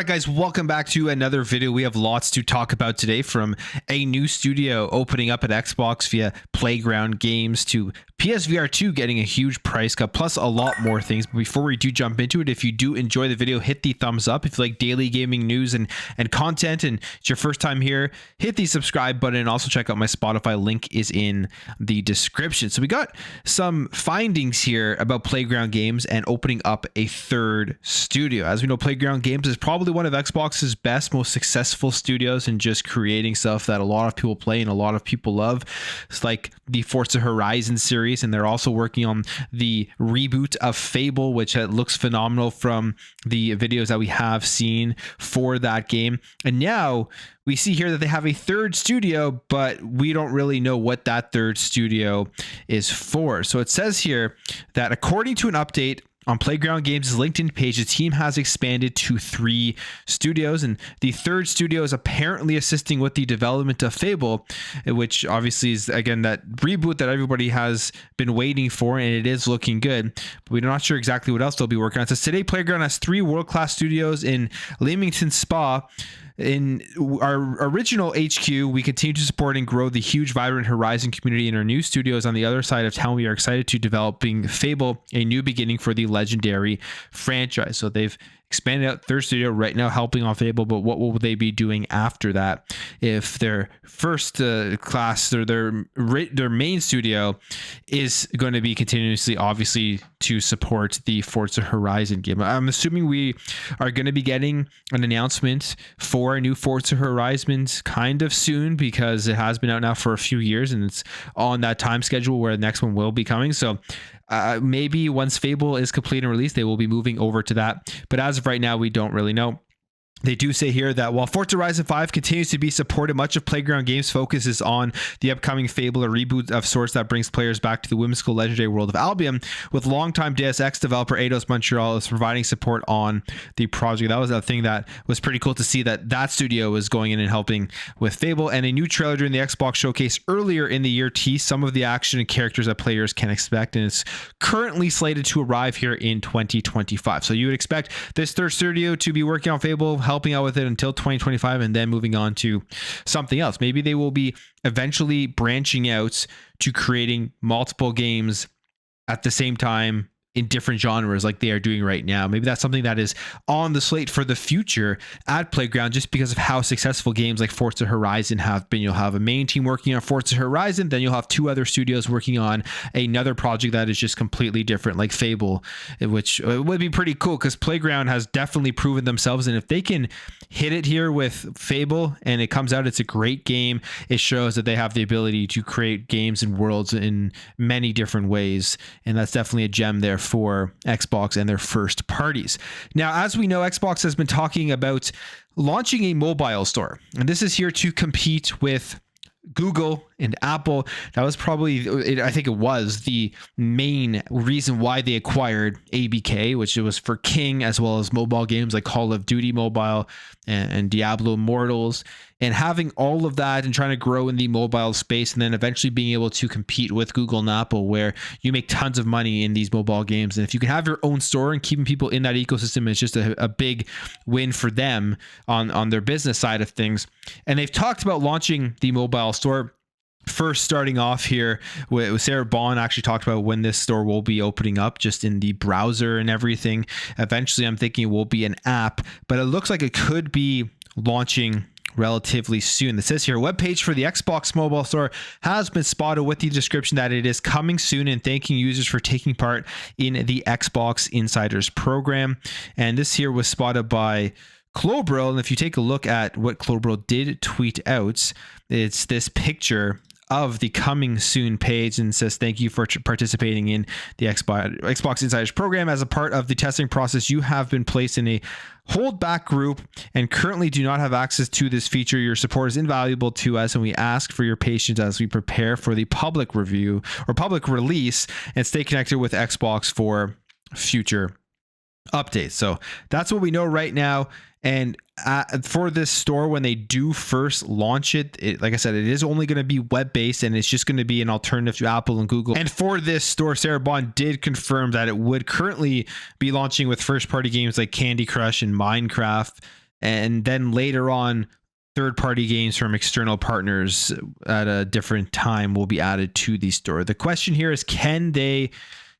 guys, welcome back to another video. We have lots to talk about today, from a new studio opening up at Xbox via Playground Games to PSVR 2 getting a huge price cut, plus a lot more things. But before we do jump into it, if you do enjoy the video, hit the thumbs up. If you like daily gaming news and content and it's your first time here, hit the subscribe button, and also check out my Spotify. Link is in the description. So we got some findings here about Playground Games and opening up a third studio. As we know, Playground Games is probably one of Xbox's best, most successful studios in just creating stuff that a lot of people play and a lot of people love. It's like the Forza Horizon series, and they're also working on the reboot of Fable, which looks phenomenal from the videos that we have seen for that game. And now we see here that they have a third studio, but we don't really know what that third studio is for. So it says here that according to an update on Playground Games' LinkedIn page, the team has expanded to 3 studios, and the third studio is apparently assisting with the development of Fable, which obviously is, again, that reboot that everybody has been waiting for, and it is looking good. But we're not sure exactly what else they'll be working on. It says today Playground has 3 world-class studios in Leamington Spa. In our original HQ, we continue to support and grow the huge, vibrant Horizon community. In our new studios on the other side of town, we are excited to developing Fable, a new beginning for the legendary franchise. So they've expanded out third studio right now, helping on Fable, but what will they be doing after that? If their first class, or their main studio is going to be continuously, obviously, to support the Forza Horizon game. I'm assuming we are going to be getting an announcement for a new Forza Horizon kind of soon, because it has been out now for a few years and it's on that time schedule where the next one will be coming. So maybe once Fable is complete and released, they will be moving over to that. But as of right now, we don't really know. They do say here that while Forza Horizon 5 continues to be supported, much of Playground Games' focus is on the upcoming Fable, a reboot of sorts that brings players back to the whimsical legendary world of Albion, with longtime Deus Ex developer Eidos Montreal is providing support on the project. That was a thing that was pretty cool to see, that studio was going in and helping with Fable. And a new trailer during the Xbox showcase earlier in the year teased some of the action and characters that players can expect, and it's currently slated to arrive here in 2025. So you would expect this third studio to be working on Fable, helping out with it until 2025, and then moving on to something else. Maybe they will be eventually branching out to creating multiple games at the same time in different genres like they are doing right now. Maybe that's something that is on the slate for the future at Playground, just because of how successful games like Forza Horizon have been. You'll have a main team working on Forza Horizon, then you'll have 2 other studios working on another project that is just completely different, like Fable, which would be pretty cool, because Playground has definitely proven themselves. And if they can hit it here with Fable and it comes out, it's a great game, it shows that they have the ability to create games and worlds in many different ways. And that's definitely a gem there for Xbox and their first parties. Now, as we know, Xbox has been talking about launching a mobile store, and this is here to compete with Google and Apple. That was probably, I think it was the main reason why they acquired ABK, which it was for King, as well as mobile games like Call of Duty Mobile and Diablo Immortals, and having all of that and trying to grow in the mobile space, and then eventually being able to compete with Google and Apple, where you make tons of money in these mobile games. And if you can have your own store and keeping people in that ecosystem, it's just a big win for them on their business side of things. And they've talked about launching the mobile store. First, starting off here with Sarah Bond actually talked about when this store will be opening up, just in the browser and everything. Eventually, I'm thinking it will be an app, but it looks like it could be launching relatively soon. It says here, webpage for the Xbox mobile store has been spotted with the description that it is coming soon, and thanking users for taking part in the Xbox Insiders program. And this here was spotted by Clobril, and if you take a look at what Clobril did tweet out, it's this picture of the coming soon page, and says, thank you for participating in the Xbox Insiders program. As a part of the testing process, you have been placed in a holdback group and currently do not have access to this feature. Your support is invaluable to us, and we ask for your patience as we prepare for the public review or public release, and stay connected with Xbox for future updates. So that's what we know right now. And for this store, when they do first launch it, like I said, it is only going to be web-based, and it's just going to be an alternative to Apple and Google. And for this store, Sarah Bond did confirm that it would currently be launching with first-party games like Candy Crush and Minecraft, and then later on, third-party games from external partners at a different time will be added to the store. The question here is, can they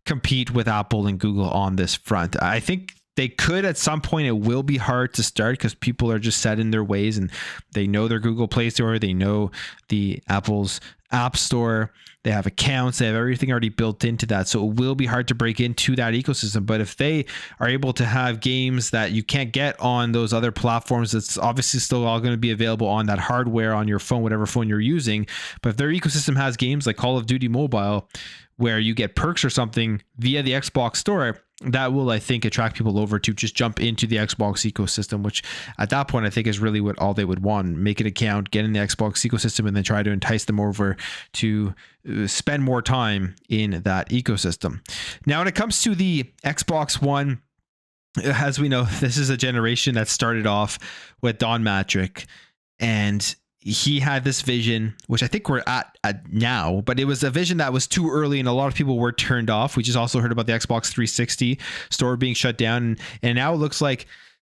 compete with Apple and Google on this front? I think they could at some point. It will be hard to start because people are just set in their ways, and they know their Google Play Store, they know the Apple's App Store, they have accounts, they have everything already built into that. So it will be hard to break into that ecosystem. But if they are able to have games that you can't get on those other platforms, it's obviously still all going to be available on that hardware on your phone, whatever phone you're using. But if their ecosystem has games like Call of Duty Mobile, where you get perks or something via the Xbox Store, that will, I think, attract people over to just jump into the Xbox ecosystem, which at that point I think is really what all they would want. Make an account, get in the Xbox ecosystem, and then try to entice them over to spend more time in that ecosystem. Now, when it comes to the Xbox One, as we know, this is a generation that started off with Don Matrick, and he had this vision, which I think we're at now, but it was a vision that was too early and a lot of people were turned off. We just also heard about the Xbox 360 store being shut down, and now it looks like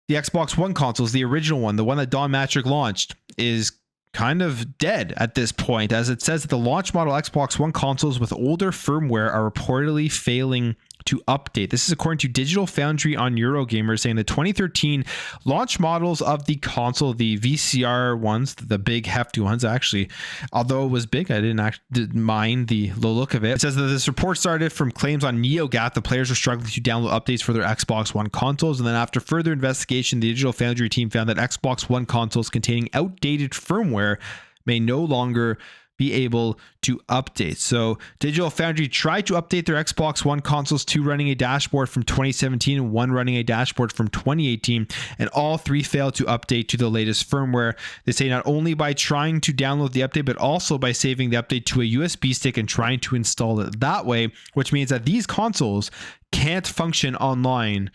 the Xbox One consoles, the original one, the one that Don Matrick launched, is kind of dead at this point, as it says that the launch model Xbox One consoles with older firmware are reportedly failing to update. This is according to Digital Foundry on Eurogamer, saying the 2013 launch models of the console, the VCR ones, the big hefty ones, actually, although it was big, I didn't mind the look of it. It says that this report started from claims on NeoGAF. The players were struggling to download updates for their Xbox One consoles, and then after further investigation, the Digital Foundry team found that Xbox One consoles containing outdated firmware may no longer be able to update. So Digital Foundry tried to update their Xbox One consoles, two running a dashboard from 2017 and one running a dashboard from 2018, and all three failed to update to the latest firmware. They say not only by trying to download the update, but also by saving the update to a USB stick and trying to install it that way, which means that these consoles can't function online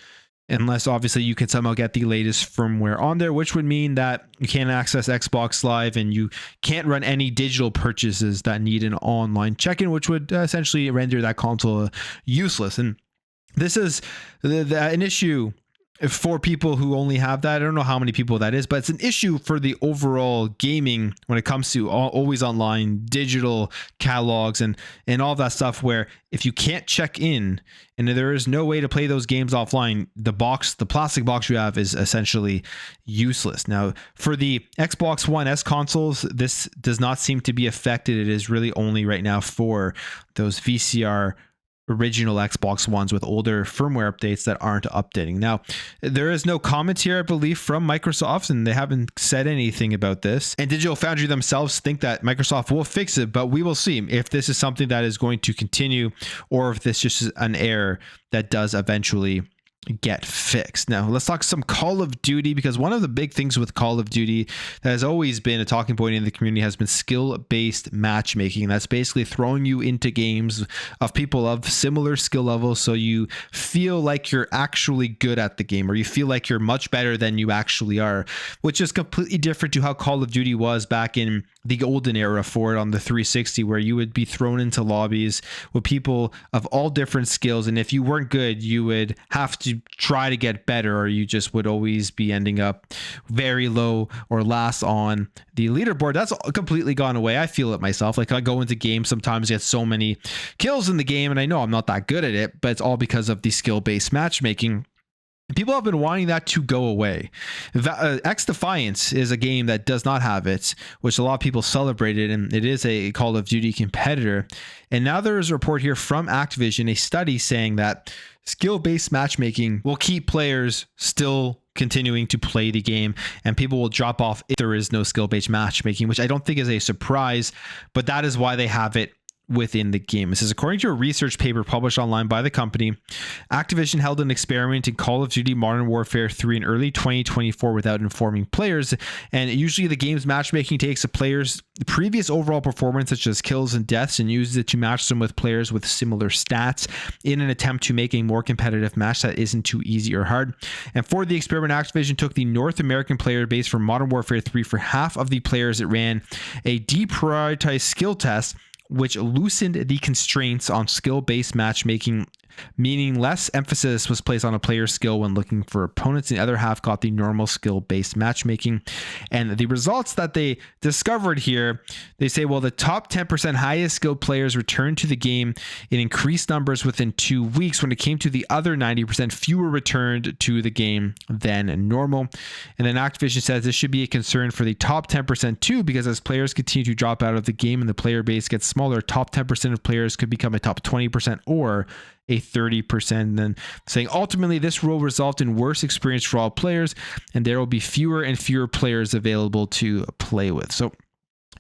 unless obviously you can somehow get the latest firmware on there, which would mean that you can't access Xbox Live and you can't run any digital purchases that need an online check-in, which would essentially render that console useless. And this is an issue for people who only have that. I don't know how many people that is, but it's an issue for the overall gaming when it comes to always online digital catalogs and all that stuff, where if you can't check in and there is no way to play those games offline, the plastic box you have is essentially useless. Now, for the Xbox One S consoles, this does not seem to be affected. It is really only right now for those VCR original Xbox Ones with older firmware updates that aren't updating. Now, there is no comment here, I believe, from Microsoft, and they haven't said anything about this. And Digital Foundry themselves think that Microsoft will fix it, but we will see if this is something that is going to continue or if this just is an error that does eventually get fixed. Now, let's talk some Call of Duty, because one of the big things with Call of Duty that has always been a talking point in the community has been skill-based matchmaking. That's basically throwing you into games of people of similar skill levels so you feel like you're actually good at the game, or you feel like you're much better than you actually are, which is completely different to how Call of Duty was back in the golden era for it on the 360, where you would be thrown into lobbies with people of all different skills, and if you weren't good, you would have to try to get better, or you just would always be ending up very low or last on the leaderboard. That's completely gone away. I feel it myself. Like, I go into games sometimes, get so many kills in the game, and I know I'm not that good at it, but it's all because of the skill-based matchmaking. People have been wanting that to go away. X Defiance is a game that does not have it, which a lot of people celebrated, and it is a Call of Duty competitor. And now there is a report here from Activision, a study saying that skill-based matchmaking will keep players still continuing to play the game, and people will drop off if there is no skill-based matchmaking, which I don't think is a surprise, but that is why they have it within the game. It says, according to a research paper published online by the company, Activision held an experiment in Call of Duty Modern Warfare 3 in early 2024 without informing players. And usually the game's matchmaking takes a player's previous overall performance, such as kills and deaths, and uses it to match them with players with similar stats in an attempt to make a more competitive match that isn't too easy or hard. And for the experiment, Activision took the North American player base for Modern Warfare 3. For half of the players, it ran a deprioritized skill test, which loosened the constraints on skill-based matchmaking meaning less emphasis was placed on a player's skill when looking for opponents, and the other half got the normal skill-based matchmaking. And the results that they discovered here, they say, well, the top 10% highest skilled players returned to the game in increased numbers within 2 weeks. When it came to the other 90%, fewer returned to the game than normal. And then Activision says this should be a concern for the top 10% too, because as players continue to drop out of the game and the player base gets smaller, top 10% of players could become a top 20% or a 30%. And then saying ultimately this will result in worse experience for all players, and there will be fewer and fewer players available to play with. So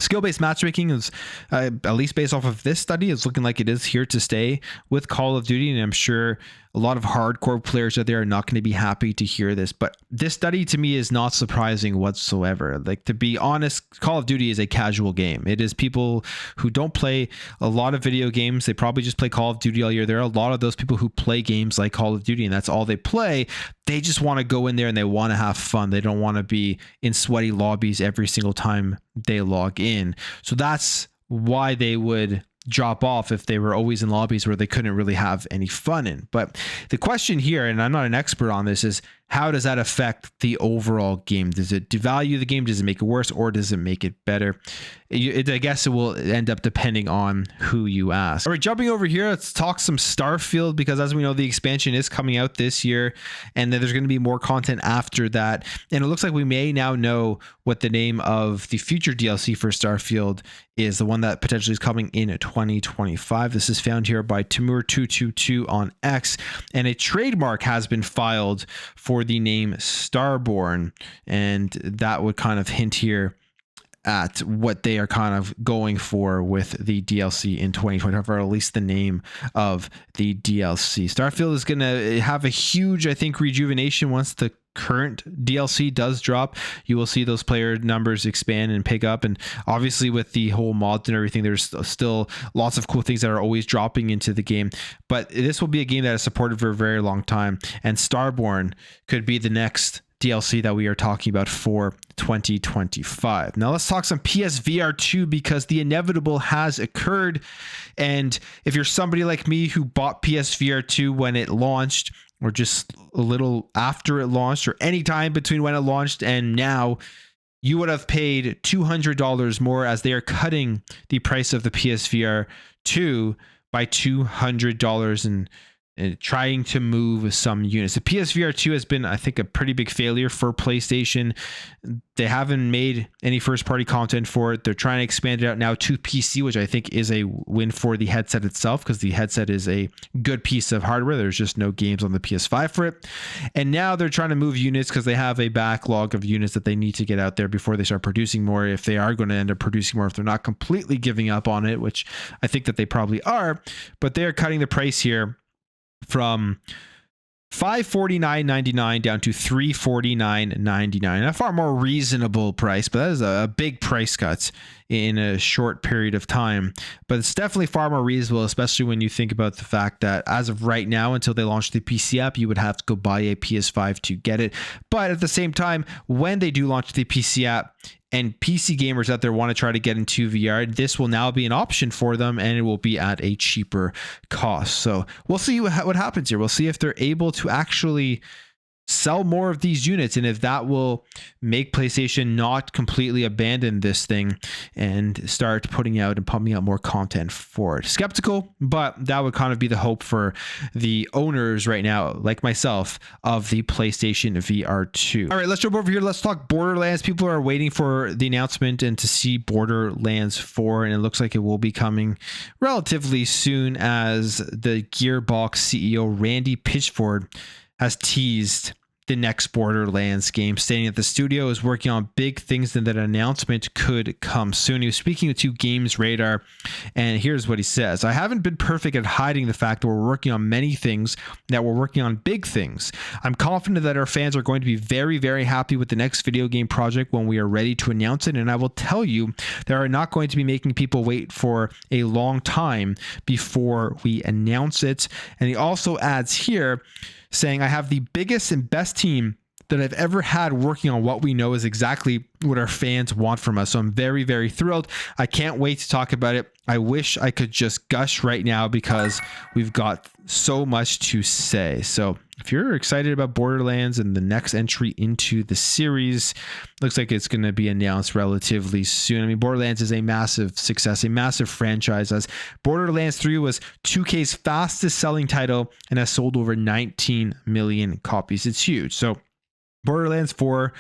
skill-based matchmaking is, at least based off of this study, is looking like it is here to stay with Call of Duty. And I'm sure a lot of hardcore players out there are not going to be happy to hear this. But this study to me is not surprising whatsoever. Like, to be honest, Call of Duty is a casual game. It is people who don't play a lot of video games. They probably just play Call of Duty all year. There are a lot of those people who play games like Call of Duty, and that's all they play. They just want to go in there and they want to have fun. They don't want to be in sweaty lobbies every single time they log in. So that's why they would drop off if they were always in lobbies where they couldn't really have any fun in. But the question here, and I'm not an expert on this, is how does that affect the overall game? Does it devalue the game? Does it make it worse, or does it make it better? I guess it will end up depending on who you ask. All right, jumping over here, let's talk some Starfield, because as we know, the expansion is coming out this year, and then there's going to be more content after that. And it looks like we may now know what the name of the future DLC for Starfield is, the one that potentially is coming in 2025. This is found here by Timur222 on X, and a trademark has been filed for the name Starborn, and that would kind of hint here at what they are kind of going for with the DLC in 2025, or at least the name of the DLC. Starfield is going to have a huge, I think, rejuvenation once the current DLC does drop. You will see those player numbers expand and pick up, and obviously with the whole mods and everything, there's still lots of cool things that are always dropping into the game. But this will be a game that is supported for a very long time, and Starborn could be the next DLC that we are talking about for 2025. Now let's talk some PSVR 2, because the inevitable has occurred. And if you're somebody like me who bought PSVR 2 when it launched, or just a little after it launched, or any time between when it launched and now, you would have paid $200 more, as they are cutting the price of the PSVR 2 by $200 and trying to move some units. The PSVR 2 has been, I think, a pretty big failure for PlayStation. They haven't made any first-party content for it. They're trying to expand it out now to PC, which I think is a win for the headset itself, because the headset is a good piece of hardware. There's just no games on the PS5 for it. And now they're trying to move units because they have a backlog of units that they need to get out there before they start producing more, if they are going to end up producing more, if they're not completely giving up on it, which I think that they probably are. But they're cutting the price here from $549.99 down to $349.99. A far more reasonable price, but that is a big price cut in a short period of time. But it's definitely far more reasonable, especially when you think about the fact that as of right now, until they launch the PC app, you would have to go buy a PS5 to get it. But at the same time, when they do launch the PC app, and PC gamers out there want to try to get into VR, this will now be an option for them, and it will be at a cheaper cost. So we'll see what happens here. We'll see if they're able to actually sell more of these units, and if that will make PlayStation not completely abandon this thing and start putting out and pumping out more content for it. Skeptical, but that would kind of be the hope for the owners right now, like myself, of the PlayStation VR 2. All right, let's jump over here. Let's talk Borderlands. People are waiting for the announcement and to see Borderlands 4, and it looks like it will be coming relatively soon, as the Gearbox CEO Randy Pitchford has teased the next Borderlands game, stating that the studio is working on big things and that an announcement could come soon. He was speaking to Games Radar, and here's what he says. I haven't been perfect at hiding the fact that we're working on many things, that we're working on big things. I'm confident that our fans are going to be very, very happy with the next video game project when we are ready to announce it, and I will tell you that we're not going to be making people wait for a long time before we announce it. And he also adds here, saying, I have the biggest and best team that I've ever had working on what we know is exactly what our fans want from us. So I'm very, very thrilled. I can't wait to talk about it. I wish I could just gush right now because we've got so much to say. So if you're excited about Borderlands and the next entry into the series, looks like it's going to be announced relatively soon. I mean, Borderlands is a massive success, a massive franchise, as Borderlands 3 was 2K's fastest selling title and has sold over 19 million copies. It's huge. So Borderlands 4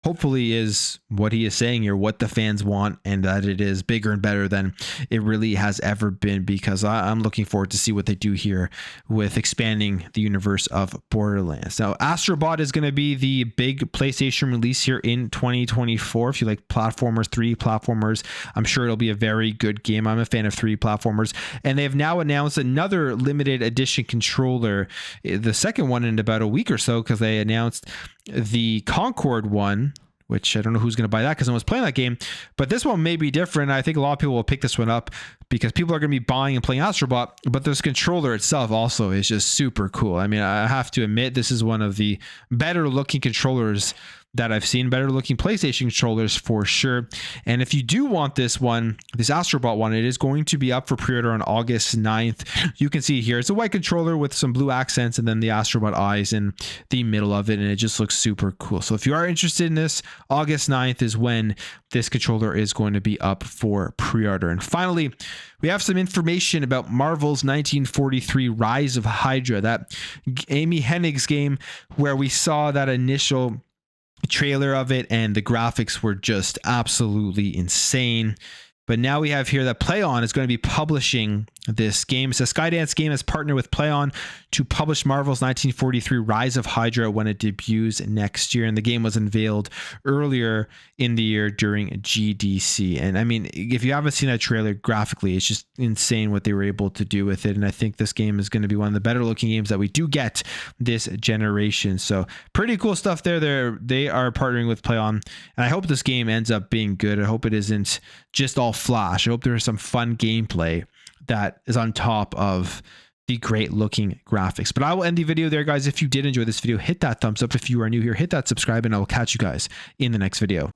hopefully is what he is saying here, what the fans want, and that it is bigger and better than it really has ever been, because I'm looking forward to see what they do here with expanding the universe of Borderlands. Now, Astro Bot is going to be the big PlayStation release here in 2024. If you like platformers, 3D platformers, I'm sure it'll be a very good game. I'm a fan of 3D platformers, and they have now announced another limited edition controller, the second one in about a week or so, because they announced the Concord one, which I don't know who's going to buy that because no one's playing that game. But this one may be different. I think a lot of people will pick this one up because people are going to be buying and playing Astro Bot. But this controller itself also is just super cool. I mean, I have to admit, this is one of the better looking controllers that I've seen, better looking PlayStation controllers for sure. And if you do want this one, this Astro Bot one, it is going to be up for pre-order on August 9th. You can see here, it's a white controller with some blue accents and then the Astro Bot eyes in the middle of it. And it just looks super cool. So if you are interested in this, August 9th is when this controller is going to be up for pre-order. And finally, we have some information about Marvel's 1943 Rise of Hydra, that Amy Hennig's game where we saw that initial trailer of it and the graphics were just absolutely insane. But now we have here that PlayOn is going to be publishing this game. So Skydance Game has partnered with PlayOn to publish Marvel's 1943 Rise of Hydra when it debuts next year. And the game was unveiled earlier in the year during GDC. And I mean, if you haven't seen that trailer, graphically, it's just insane what they were able to do with it. And I think this game is going to be one of the better looking games that we do get this generation. So pretty cool stuff there. They are partnering with PlayOn. And I hope this game ends up being good. I hope it isn't just all flash. I hope there is some fun gameplay that is on top of the great looking graphics. But I will end the video there, guys. If you did enjoy this video, hit that thumbs up. If you are new here, hit that subscribe, and I will catch you guys in the next video.